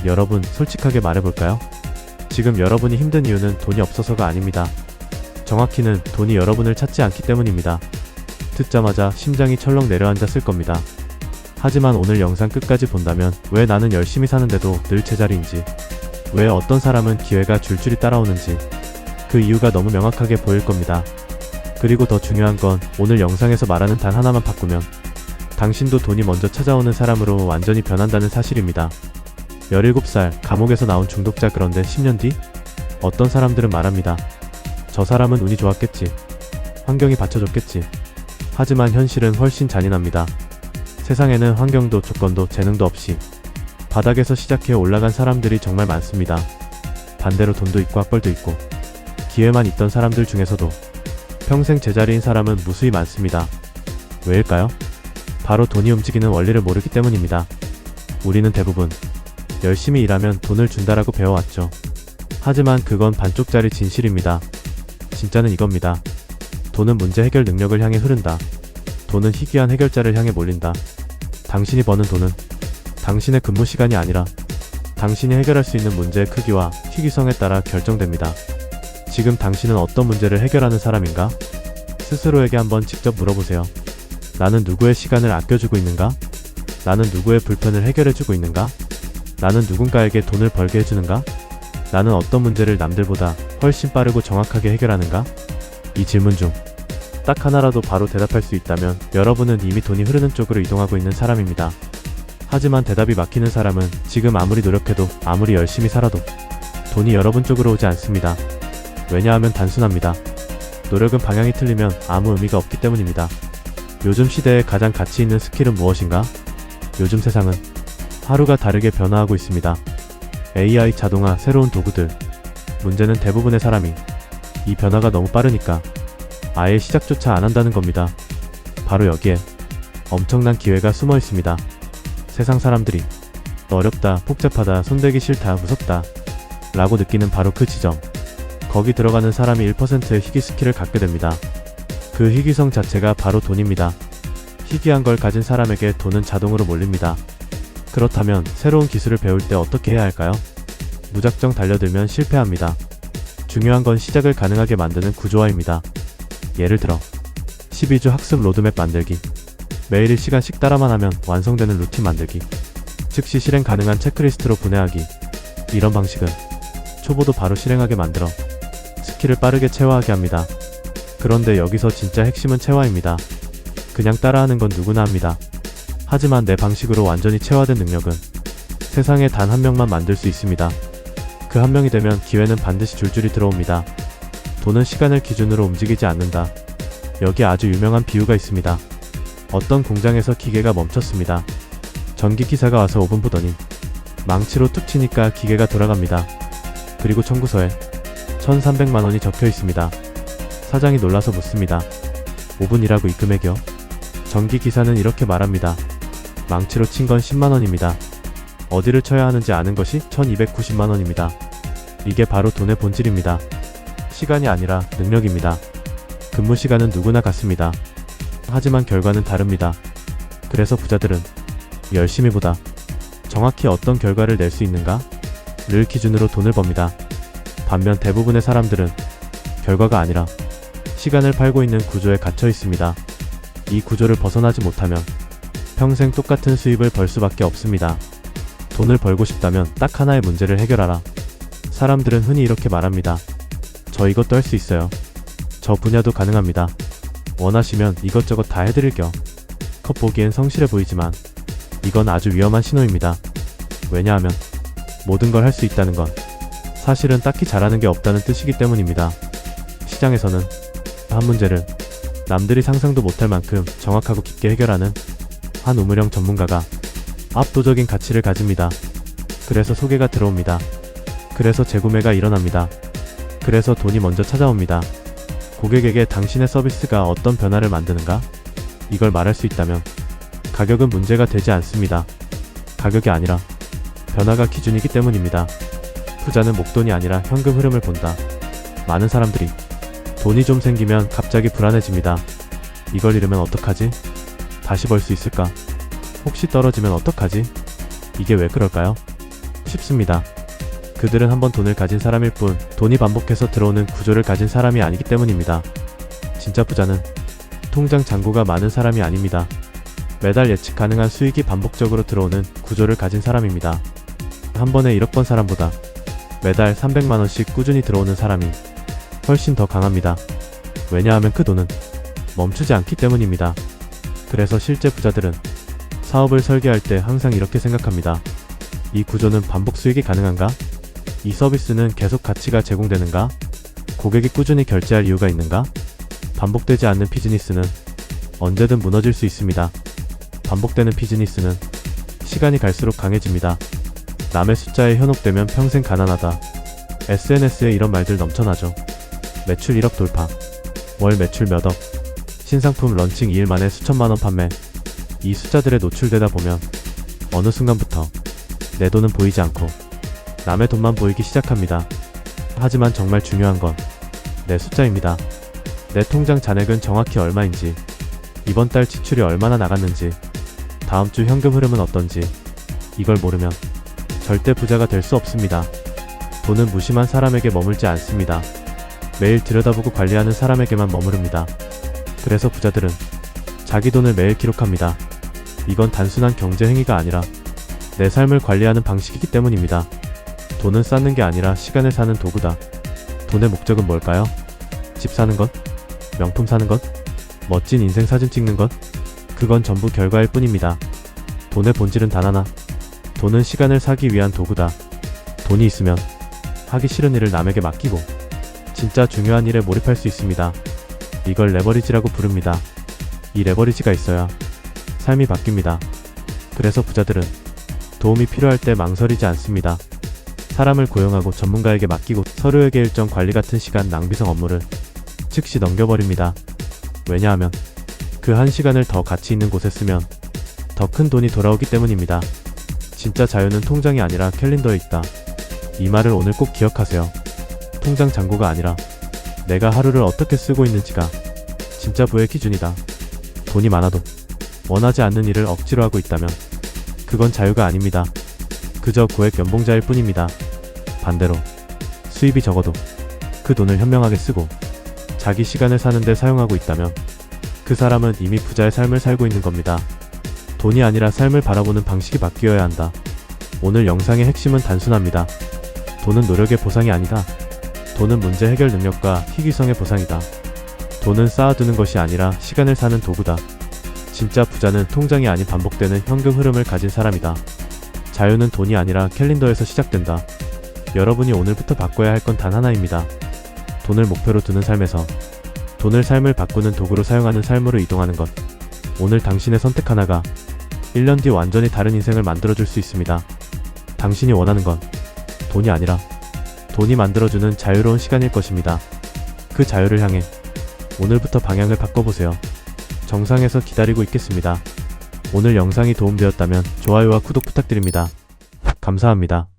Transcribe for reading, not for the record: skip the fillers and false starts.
여러분, 솔직하게 말해볼까요? 지금 여러분이 힘든 이유는 돈이 없어서가 아닙니다. 정확히는 돈이 여러분을 찾지 않기 때문입니다. 듣자마자 심장이 철렁 내려앉았을 겁니다. 하지만 오늘 영상 끝까지 본다면 왜 나는 열심히 사는데도 늘 제자리인지, 왜 어떤 사람은 기회가 줄줄이 따라오는지 그 이유가 너무 명확하게 보일 겁니다. 그리고 더 중요한 건 오늘 영상에서 말하는 단 하나만 바꾸면 당신도 돈이 먼저 찾아오는 사람으로 완전히 변한다는 사실입니다. 17살 감옥에서 나온 중독자. 그런데 10년 뒤? 어떤 사람들은 말합니다. 저 사람은 운이 좋았겠지. 환경이 받쳐줬겠지. 하지만 현실은 훨씬 잔인합니다. 세상에는 환경도 조건도 재능도 없이 바닥에서 시작해 올라간 사람들이 정말 많습니다. 반대로 돈도 있고 학벌도 있고 기회만 있던 사람들 중에서도 평생 제자리인 사람은 무수히 많습니다. 왜일까요? 바로 돈이 움직이는 원리를 모르기 때문입니다. 우리는 대부분 열심히 일하면 돈을 준다라고 배워왔죠. 하지만 그건 반쪽짜리 진실입니다. 진짜는 이겁니다. 돈은 문제 해결 능력을 향해 흐른다. 돈은 희귀한 해결자를 향해 몰린다. 당신이 버는 돈은 당신의 근무 시간이 아니라 당신이 해결할 수 있는 문제의 크기와 희귀성에 따라 결정됩니다. 지금 당신은 어떤 문제를 해결하는 사람인가? 스스로에게 한번 직접 물어보세요. 나는 누구의 시간을 아껴주고 있는가? 나는 누구의 불편을 해결해주고 있는가? 나는 누군가에게 돈을 벌게 해주는가? 나는 어떤 문제를 남들보다 훨씬 빠르고 정확하게 해결하는가? 이 질문 중 딱 하나라도 바로 대답할 수 있다면 여러분은 이미 돈이 흐르는 쪽으로 이동하고 있는 사람입니다. 하지만 대답이 막히는 사람은 지금 아무리 노력해도 아무리 열심히 살아도 돈이 여러분 쪽으로 오지 않습니다. 왜냐하면 단순합니다. 노력은 방향이 틀리면 아무 의미가 없기 때문입니다. 요즘 시대에 가장 가치 있는 스킬은 무엇인가? 요즘 세상은 하루가 다르게 변화하고 있습니다. AI, 자동화, 새로운 도구들. 문제는 대부분의 사람이 이 변화가 너무 빠르니까 아예 시작조차 안 한다는 겁니다. 바로 여기에 엄청난 기회가 숨어 있습니다. 세상 사람들이 어렵다, 복잡하다, 손대기 싫다, 무섭다 라고 느끼는 바로 그 지점. 거기 들어가는 사람이 1%의 희귀 스킬을 갖게 됩니다. 그 희귀성 자체가 바로 돈입니다. 희귀한 걸 가진 사람에게 돈은 자동으로 몰립니다. 그렇다면 새로운 기술을 배울 때 어떻게 해야 할까요? 무작정 달려들면 실패합니다. 중요한 건 시작을 가능하게 만드는 구조화입니다. 예를 들어 12주 학습 로드맵 만들기, 매일 1시간씩 따라만 하면 완성되는 루틴 만들기, 즉시 실행 가능한 체크리스트로 분해하기. 이런 방식은 초보도 바로 실행하게 만들어 스킬을 빠르게 체화하게 합니다. 그런데 여기서 진짜 핵심은 체화입니다. 그냥 따라하는 건 누구나 합니다. 하지만 내 방식으로 완전히 체화된 능력은 세상에 단 한 명만 만들 수 있습니다. 그 한 명이 되면 기회는 반드시 줄줄이 들어옵니다. 돈은 시간을 기준으로 움직이지 않는다. 여기 아주 유명한 비유가 있습니다. 어떤 공장에서 기계가 멈췄습니다. 전기 기사가 와서 5분 보더니 망치로 툭 치니까 기계가 돌아갑니다. 그리고 청구서에 1,300만원이 적혀 있습니다. 사장이 놀라서 묻습니다. 5분이라고 이 금액이요? 전기 기사는 이렇게 말합니다. 망치로 친 건 10만원입니다. 어디를 쳐야 하는지 아는 것이 1,290만원입니다. 이게 바로 돈의 본질입니다. 시간이 아니라 능력입니다. 근무 시간은 누구나 같습니다. 하지만 결과는 다릅니다. 그래서 부자들은 열심히보다 정확히 어떤 결과를 낼 수 있는가? 를 기준으로 돈을 법니다. 반면 대부분의 사람들은 결과가 아니라 시간을 팔고 있는 구조에 갇혀 있습니다. 이 구조를 벗어나지 못하면 평생 똑같은 수입을 벌 수밖에 없습니다. 돈을 벌고 싶다면 딱 하나의 문제를 해결하라. 사람들은 흔히 이렇게 말합니다. 저 이것도 할 수 있어요. 저 분야도 가능합니다. 원하시면 이것저것 다 해드릴게요. 겉 보기엔 성실해 보이지만 이건 아주 위험한 신호입니다. 왜냐하면 모든 걸 할 수 있다는 건 사실은 딱히 잘하는 게 없다는 뜻이기 때문입니다. 시장에서는 한 문제를 남들이 상상도 못할 만큼 정확하고 깊게 해결하는 한 우물형 전문가가 압도적인 가치를 가집니다. 그래서 소개가 들어옵니다. 그래서 재구매가 일어납니다. 그래서 돈이 먼저 찾아옵니다. 고객에게 당신의 서비스가 어떤 변화를 만드는가? 이걸 말할 수 있다면 가격은 문제가 되지 않습니다. 가격이 아니라 변화가 기준이기 때문입니다. 부자는 목돈이 아니라 현금 흐름을 본다. 많은 사람들이 돈이 좀 생기면 갑자기 불안해집니다. 이걸 잃으면 어떡하지? 다시 벌 수 있을까? 혹시 떨어지면 어떡하지? 이게 왜 그럴까요? 쉽습니다. 그들은 한번 돈을 가진 사람일 뿐 돈이 반복해서 들어오는 구조를 가진 사람이 아니기 때문입니다. 진짜 부자는 통장 잔고가 많은 사람이 아닙니다. 매달 예측 가능한 수익이 반복적으로 들어오는 구조를 가진 사람입니다. 한 번에 1억 번 사람보다 매달 300만원씩 꾸준히 들어오는 사람이 훨씬 더 강합니다. 왜냐하면 그 돈은 멈추지 않기 때문입니다. 그래서 실제 부자들은 사업을 설계할 때 항상 이렇게 생각합니다. 이 구조는 반복 수익이 가능한가? 이 서비스는 계속 가치가 제공되는가? 고객이 꾸준히 결제할 이유가 있는가? 반복되지 않는 비즈니스는 언제든 무너질 수 있습니다. 반복되는 비즈니스는 시간이 갈수록 강해집니다. 남의 숫자에 현혹되면 평생 가난하다. SNS에 이런 말들 넘쳐나죠. 매출 1억 돌파, 월 매출 몇 억, 신상품 런칭 2일 만에 수천만원 판매. 이 숫자들에 노출되다 보면 어느 순간부터 내 돈은 보이지 않고 남의 돈만 보이기 시작합니다. 하지만 정말 중요한 건 내 숫자입니다. 내 통장 잔액은 정확히 얼마인지, 이번 달 지출이 얼마나 나갔는지, 다음 주 현금 흐름은 어떤지, 이걸 모르면 절대 부자가 될 수 없습니다. 돈은 무심한 사람에게 머물지 않습니다. 매일 들여다보고 관리하는 사람에게만 머무릅니다. 그래서 부자들은 자기 돈을 매일 기록합니다. 이건 단순한 경제 행위가 아니라 내 삶을 관리하는 방식이기 때문입니다. 돈은 쌓는 게 아니라 시간을 사는 도구다. 돈의 목적은 뭘까요? 집 사는 것? 명품 사는 것? 멋진 인생 사진 찍는 것? 그건 전부 결과일 뿐입니다. 돈의 본질은 단 하나. 돈은 시간을 사기 위한 도구다. 돈이 있으면 하기 싫은 일을 남에게 맡기고 진짜 중요한 일에 몰입할 수 있습니다. 이걸 레버리지라고 부릅니다. 이 레버리지가 있어야 삶이 바뀝니다. 그래서 부자들은 도움이 필요할 때 망설이지 않습니다. 사람을 고용하고 전문가에게 맡기고 서류회계 일정 관리 같은 시간 낭비성 업무를 즉시 넘겨버립니다. 왜냐하면 그 한 시간을 더 가치 있는 곳에 쓰면 더 큰 돈이 돌아오기 때문입니다. 진짜 자유는 통장이 아니라 캘린더에 있다. 이 말을 오늘 꼭 기억하세요. 통장 잔고가 아니라 내가 하루를 어떻게 쓰고 있는지가 진짜 부의 기준이다. 돈이 많아도 원하지 않는 일을 억지로 하고 있다면 그건 자유가 아닙니다. 그저 고액 연봉자일 뿐입니다. 반대로 수입이 적어도 그 돈을 현명하게 쓰고 자기 시간을 사는데 사용하고 있다면 그 사람은 이미 부자의 삶을 살고 있는 겁니다. 돈이 아니라 삶을 바라보는 방식이 바뀌어야 한다. 오늘 영상의 핵심은 단순합니다. 돈은 노력의 보상이 아니다. 돈은 문제 해결 능력과 희귀성의 보상이다. 돈은 쌓아두는 것이 아니라 시간을 사는 도구다. 진짜 부자는 통장이 아닌 반복되는 현금 흐름을 가진 사람이다. 자유는 돈이 아니라 캘린더에서 시작된다. 여러분이 오늘부터 바꿔야 할 건 단 하나입니다. 돈을 목표로 두는 삶에서 돈을 삶을 바꾸는 도구로 사용하는 삶으로 이동하는 것. 오늘 당신의 선택 하나가 1년 뒤 완전히 다른 인생을 만들어줄 수 있습니다. 당신이 원하는 건 돈이 아니라 돈이 만들어주는 자유로운 시간일 것입니다. 그 자유를 향해 오늘부터 방향을 바꿔보세요. 정상에서 기다리고 있겠습니다. 오늘 영상이 도움되었다면 좋아요와 구독 부탁드립니다. 감사합니다.